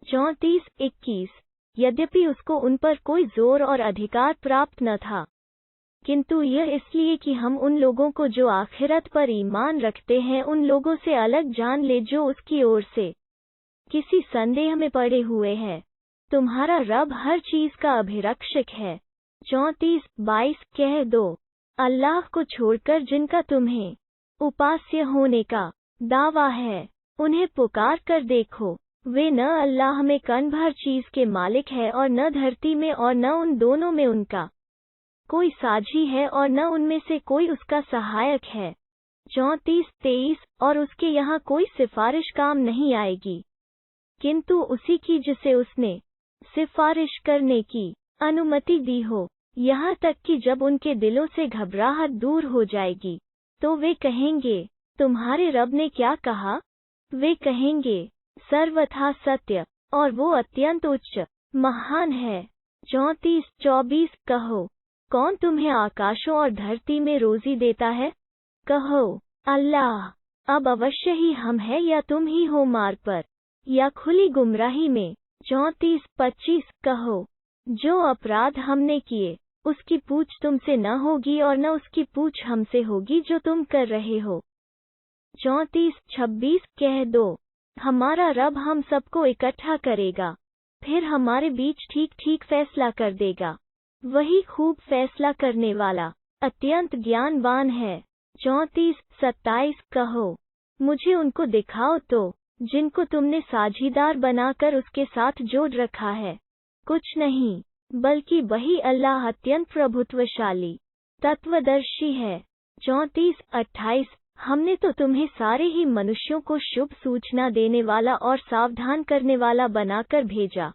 34-21 यद्यपि उसको उन पर कोई जोर और अधिकार प्राप्त न था, किंतु यह इसलिए कि हम उन लोगों को जो आखिरत पर ईमान रखते हैं उन लोगों से अलग जान ले जो उसकी ओर से किसी संदेह में पड़े हुए हैं। तुम्हारा रब हर चीज का अभिरक्षक है। 34-22 कह दो, अल्लाह को छोड़कर जिनका तुम्हें उपास्य होने का दावा है, उन्हें पुकार कर देखो। वे न अल्लाह में कण भर चीज के मालिक है और न धरती में और न उन दोनों में उनका कोई साझी है और न उनमें से कोई उसका सहायक है। 34-23 और उसके यहाँ कोई सिफारिश काम नहीं आएगी, किंतु उसी की जिसे उसने सिफारिश करने की अनुमति दी हो, यहाँ तक कि जब उनके दिलों से घबराहट दूर हो जाएगी तो वे कहेंगे, तुम्हारे रब ने क्या कहा? वे कहेंगे, सर्वथा सत्य, और वो अत्यंत उच्च महान है। 34-24 कहो, कौन तुम्हें आकाशों और धरती में रोजी देता है? कहो, अल्लाह। अब अवश्य ही हम है या तुम ही हो मार्ग पर या खुली गुमराही में। 34-25 कहो, जो अपराध हमने किए उसकी पूछ तुमसे न होगी और न उसकी पूछ हमसे होगी जो तुम कर रहे हो। 34-26 कह दो, हमारा रब हम सबको इकट्ठा करेगा, फिर हमारे बीच ठीक ठीक फैसला कर देगा। वही खूब फैसला करने वाला, अत्यंत ज्ञानवान है। 34-27 कहो, मुझे उनको दिखाओ तो जिनको तुमने साझीदार बनाकर उसके साथ जोड़ रखा है। कुछ नहीं, बल्कि वही अल्लाह अत्यंत प्रभुत्वशाली तत्वदर्शी है। 34-28 हमने तो तुम्हें सारे ही मनुष्यों को शुभ सूचना देने वाला और सावधान करने वाला बनाकर भेजा,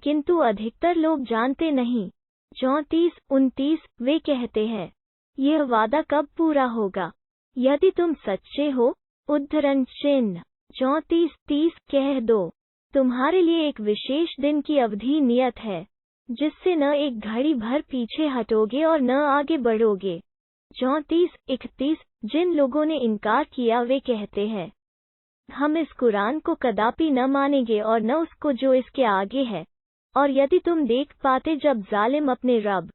किंतु अधिकतर लोग जानते नहीं। 34-29 वे कहते हैं, यह वादा कब पूरा होगा? यदि तुम सच्चे हो। उद्धरण चिन्ह। 34-30 कह दो, तुम्हारे लिए एक विशेष दिन की अवधि नियत है, जिससे न एक घड़ी भर पीछे हटोगे और न आगे बढ़ोगे। 34-31 जिन लोगों ने इनकार किया वे कहते हैं, हम इस कुरान को कदापि न मानेंगे और न उसको जो इसके आगे है। और यदि तुम देख पाते जब जालिम अपने रब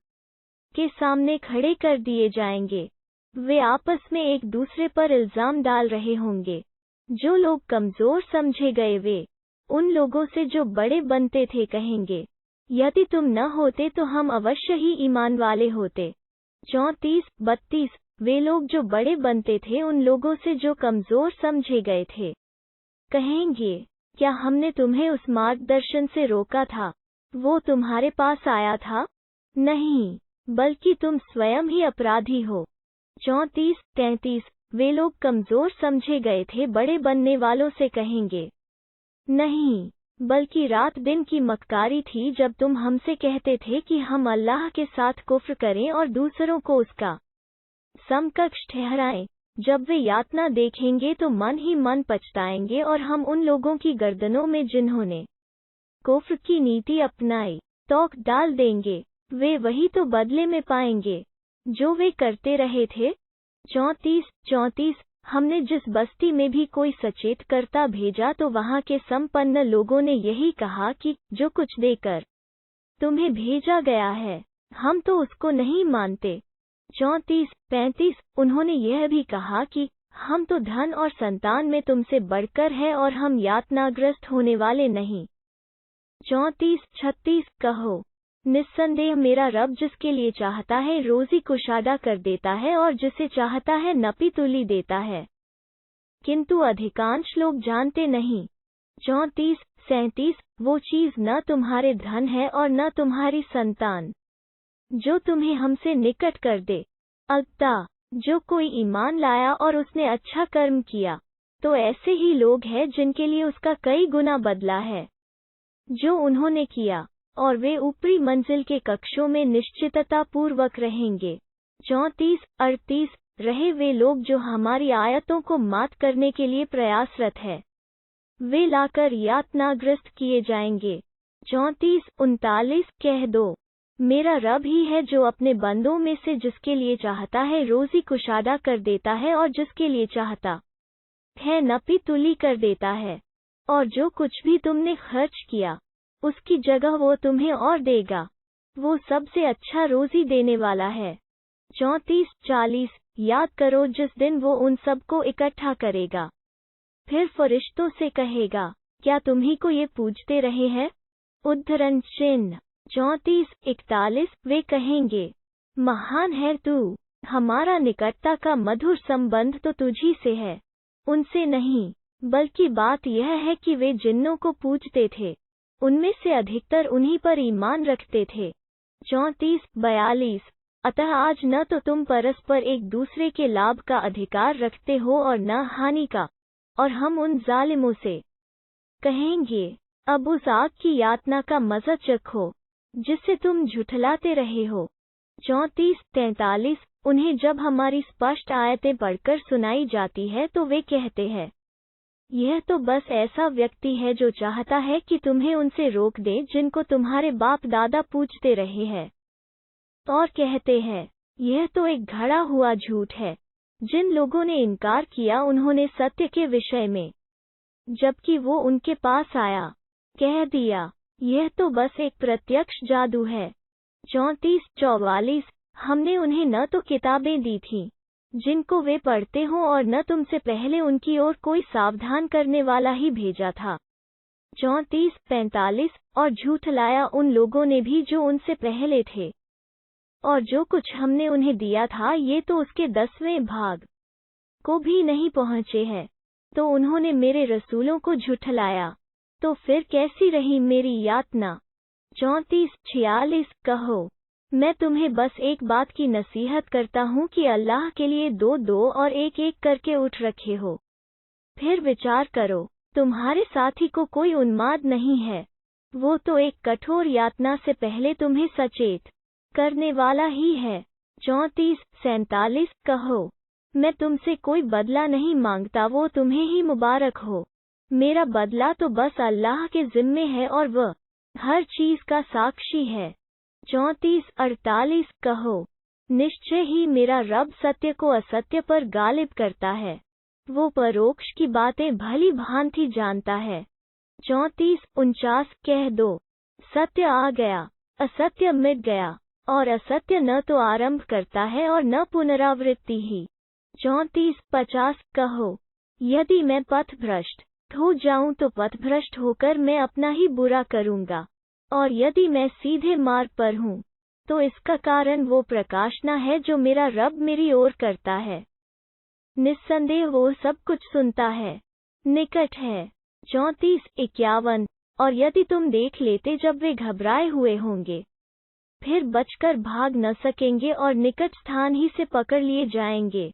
के सामने खड़े कर दिए जाएंगे, वे आपस में एक दूसरे पर इल्जाम डाल रहे होंगे। जो लोग कमजोर समझे गए वे उन लोगों से जो बड़े बनते थे कहेंगे, यदि तुम न होते तो हम अवश्य ही ईमान वाले होते। 34-32 वे लोग जो बड़े बनते थे उन लोगों से जो कमजोर समझे गए थे कहेंगे, क्या हमने तुम्हें उस मार्गदर्शन से रोका था? वो तुम्हारे पास आया था? नहीं, बल्कि तुम स्वयं ही अपराधी हो। 34-33 वे लोग कमजोर समझे गए थे बड़े बनने वालों से कहेंगे, नहीं, बल्कि रात दिन की मक्कारी थी जब तुम हमसे कहते थे कि हम अल्लाह के साथ कुफ्र करें और दूसरों को उसका समकक्ष ठहराएं। जब वे यातना देखेंगे तो मन ही मन पछताएंगे और हम उन लोगों की गर्दनों में जिन्होंने कुफ्र की नीति अपनाई तोक डाल देंगे। वे वही तो बदले में पाएंगे जो वे करते रहे थे। 34-34 हमने जिस बस्ती में भी कोई सचेत करता भेजा तो वहाँ के संपन्न लोगों ने यही कहा कि जो कुछ देकर तुम्हें भेजा गया है हम तो उसको नहीं मानते। 34-35 उन्होंने यह भी कहा कि हम तो धन और संतान में तुमसे बढ़कर हैं और हम यातनाग्रस्त होने वाले नहीं। 34-36 कहो, निस्संदेह मेरा रब जिसके लिए चाहता है रोजी कुशादा कर देता है और जिसे चाहता है नपी तुली देता है, किंतु अधिकांश लोग जानते नहीं। 34-37 वो चीज न तुम्हारे धन है और न तुम्हारी संतान जो तुम्हें हमसे निकट कर दे। अल्बत्ता जो कोई ईमान लाया और उसने अच्छा कर्म किया तो ऐसे ही लोग हैं जिनके लिए उसका कई गुना बदला है जो उन्होंने किया, और वे ऊपरी मंजिल के कक्षों में निश्चितता पूर्वक रहेंगे। 34-38 रहे वे लोग जो हमारी आयतों को मात करने के लिए प्रयासरत है, वे लाकर यातनाग्रस्त किए जाएंगे। 34-39 कह दो, मेरा रब ही है जो अपने बंदों में से जिसके लिए चाहता है रोजी कुशादा कर देता है और जिसके लिए चाहता है नपी तुली कर देता है। और जो कुछ भी तुमने खर्च किया उसकी जगह वो तुम्हें और देगा। वो सबसे अच्छा रोजी देने वाला है। 34-40 याद करो जिस दिन वो उन सबको इकट्ठा करेगा, फिर फरिश्तों से कहेगा, क्या तुम्ही को ये पूछते रहे हैं? उद्धरण चिन्ह 34-41 वे कहेंगे, महान है तू, हमारा निकटता का मधुर संबंध तो तुझी से है, उनसे नहीं। बल्कि बात यह है कि वे जिन्नों को पूजते थे, उनमें से अधिकतर उन्हीं पर ईमान रखते थे। 34-42 अतः आज न तो तुम परस्पर एक दूसरे के लाभ का अधिकार रखते हो और न हानि का, और हम उन जालिमों से कहेंगे, अब उस आग की यातना का मजा चखो जिसे तुम झुठलाते रहे हो। 34-43 उन्हें जब हमारी स्पष्ट आयतें पढ़कर सुनाई जाती है तो वे कहते हैं, यह तो बस ऐसा व्यक्ति है जो चाहता है कि तुम्हें उनसे रोक दे जिनको तुम्हारे बाप दादा पूजते रहे हैं। और कहते हैं, यह तो एक घड़ा हुआ झूठ है। जिन लोगों ने इनकार किया उन्होंने सत्य के विषय में, जबकि वो उनके पास आया, कह दिया, यह तो बस एक प्रत्यक्ष जादू है। 34-44 हमने उन्हें न तो किताबें दी थीं जिनको वे पढ़ते हों और न तुमसे पहले उनकी ओर कोई सावधान करने वाला ही भेजा था। 34-45 और झूठलाया उन लोगों ने भी जो उनसे पहले थे, और जो कुछ हमने उन्हें दिया था ये तो उसके 10वें भाग को भी नहीं पहुँचे हैं। तो उन्होंने मेरे रसूलों को झुठलाया, तो फिर कैसी रही मेरी यातना। 34-46 कहो, मैं तुम्हें बस एक बात की नसीहत करता हूँ कि अल्लाह के लिए 2-2 और 1-1 करके उठ रखे हो। फिर विचार करो, तुम्हारे साथी को कोई उन्माद नहीं है, वो तो एक कठोर यातना से पहले तुम्हें सचेत करने वाला ही है। 34-47 कहो, मैं तुमसे कोई बदला नहीं मांगता, वो तुम्हें ही मुबारक हो, मेरा बदला तो बस अल्लाह के जिम्मे है और वह हर चीज का साक्षी है। 34-48 कहो, निश्चय ही मेरा रब सत्य को असत्य पर गालिब करता है, वो परोक्ष की बातें भली भांति जानता है। 34-49 कह दो, सत्य आ गया, असत्य मिट गया, और असत्य न तो आरंभ करता है और न पुनरावृत्ति ही। 34-50 कहो, यदि मैं पथभ्रष्ट हो जाऊं तो पथभ्रष्ट होकर मैं अपना ही बुरा करूंगा, और यदि मैं सीधे मार्ग पर हूं तो इसका कारण वो प्रकाशना है जो मेरा रब मेरी ओर करता है। निस्संदेह वो सब कुछ सुनता है, निकट है। 34-51 और यदि तुम देख लेते जब वे घबराए हुए होंगे, फिर बचकर भाग न सकेंगे और निकट स्थान ही से पकड़ लिए जाएंगे।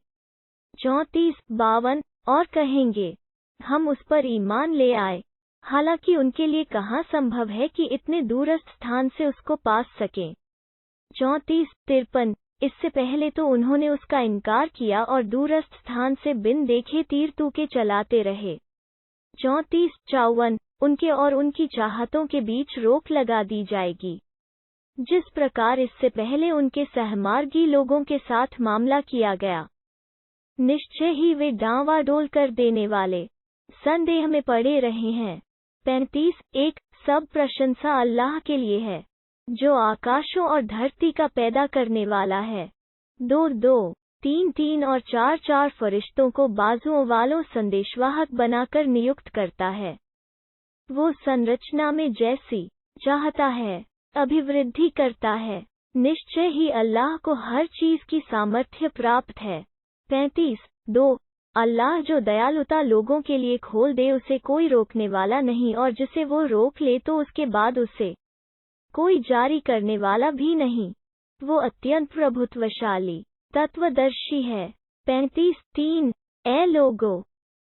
34-52 और कहेंगे, हम उस पर ईमान ले आए, हालांकि उनके लिए कहाँ संभव है कि इतने दूरस्थ स्थान से उसको पास सकें। 34-53 इससे पहले तो उन्होंने उसका इनकार किया और दूरस्थ स्थान से बिन देखे तीर तूके चलाते रहे। 34-54 उनके और उनकी चाहतों के बीच रोक लगा दी जाएगी, जिस प्रकार इससे पहले उनके सहमार्गी लोगों के साथ मामला किया गया। निश्चय ही वे डांवाडोल कर देने वाले संदेह में पड़े रहे हैं। 35-1 सब प्रशंसा अल्लाह के लिए है, जो आकाशों और धरती का पैदा करने वाला है। 2-2, 3-3 और 4-4 फरिश्तों को बाजुओं वालों संदेशवाहक बनाकर नियुक्त करता है। वो संरचना में जैसी चाहता है अभिवृद्धि करता है। निश्चय ही अल्लाह को हर चीज की सामर्थ्य प्राप्त है। 35-2 अल्लाह जो दयालुता लोगों के लिए खोल दे उसे कोई रोकने वाला नहीं, और जिसे वो रोक ले तो उसके बाद उसे कोई जारी करने वाला भी नहीं। वो अत्यंत प्रभुत्वशाली तत्वदर्शी है। 35-3 ए लोगो,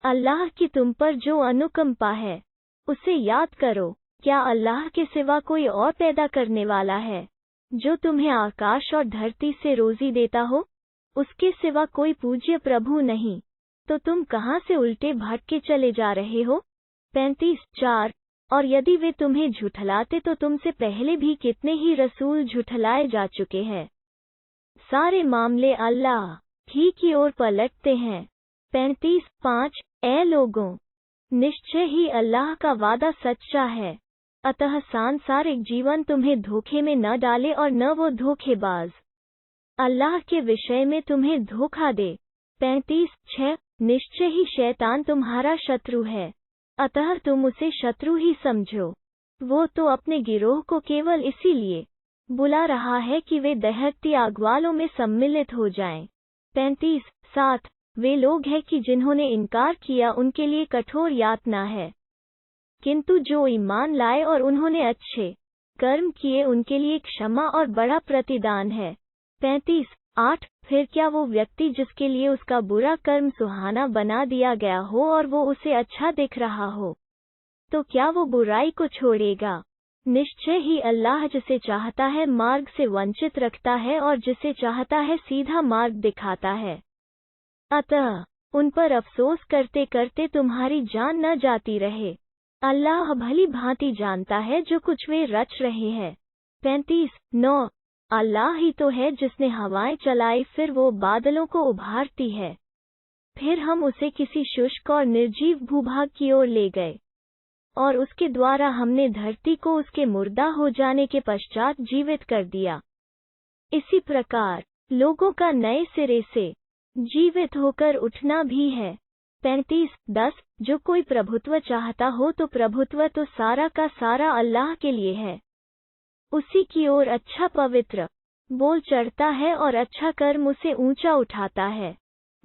अल्लाह की तुम पर जो अनुकंपा है उसे याद करो। क्या अल्लाह के सिवा कोई और पैदा करने वाला है जो तुम्हें आकाश और धरती से रोजी देता हो? उसके सिवा कोई पूज्य प्रभु नहीं, तो तुम कहाँ से उल्टे भटके चले जा रहे हो? 35-4 और यदि वे तुम्हें झुठलाते तो तुमसे पहले भी कितने ही रसूल झुठलाए जा चुके हैं। सारे मामले अल्लाह ही की ओर पलटते हैं। 35-5 ए लोगों, निश्चय ही अल्लाह का वादा सच्चा है। अतः सांसारिक जीवन तुम्हें धोखे में न डाले और न वो धोखेबाज अल्लाह के विषय में तुम्हें धोखा दे। 35:6 निश्चय ही शैतान तुम्हारा शत्रु है, अतः तुम उसे शत्रु ही समझो। वो तो अपने गिरोह को केवल इसीलिए बुला रहा है कि वे दहकती आग वालों में सम्मिलित हो जाएं। 35:7 वे लोग हैं कि जिन्होंने इनकार किया उनके लिए कठोर यातना है, किंतु जो ईमान लाए और उन्होंने अच्छे कर्म किए उनके लिए क्षमा और बड़ा प्रतिदान है। 35:8 फिर क्या वो व्यक्ति जिसके लिए उसका बुरा कर्म सुहाना बना दिया गया हो और वो उसे अच्छा दिख रहा हो, तो क्या वो बुराई को छोड़ेगा? निश्चय ही अल्लाह जिसे चाहता है मार्ग से वंचित रखता है और जिसे चाहता है सीधा मार्ग दिखाता है। अतः उन पर अफसोस करते करते तुम्हारी जान न जाती रहे। अल्लाह भली भांति जानता है जो कुछ वे रच रहे हैं। 35:9 अल्लाह ही तो है जिसने हवाएं चलाई, फिर वो बादलों को उभारती है, फिर हम उसे किसी शुष्क और निर्जीव भूभाग की ओर ले गए और उसके द्वारा हमने धरती को उसके मुर्दा हो जाने के पश्चात जीवित कर दिया। इसी प्रकार लोगों का नए सिरे से जीवित होकर उठना भी है। 35:10 जो कोई प्रभुत्व चाहता हो तो प्रभुत्व तो सारा का सारा अल्लाह के लिए है। उसी की ओर अच्छा पवित्र बोल चढ़ता है और अच्छा कर्म उसे ऊंचा उठाता है।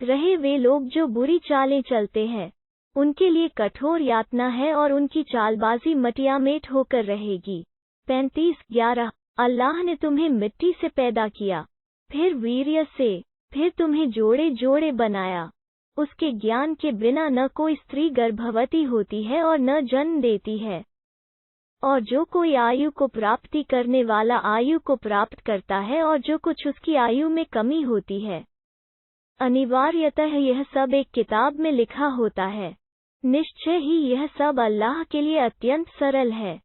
रहे वे लोग जो बुरी चालें चलते हैं, उनके लिए कठोर यातना है और उनकी चालबाजी मटिया मेट होकर रहेगी। 35:11 अल्लाह ने तुम्हें मिट्टी से पैदा किया, फिर वीर्य से, फिर तुम्हें जोड़े जोड़े बनाया। उसके ज्ञान के बिना न कोई स्त्री गर्भवती होती है और न जन्म देती है, और जो कोई आयु को प्राप्ति करने वाला आयु को प्राप्त करता है और जो कुछ उसकी आयु में कमी होती है, अनिवार्यतः यह सब एक किताब में लिखा होता है। निश्चय ही यह सब अल्लाह के लिए अत्यंत सरल है।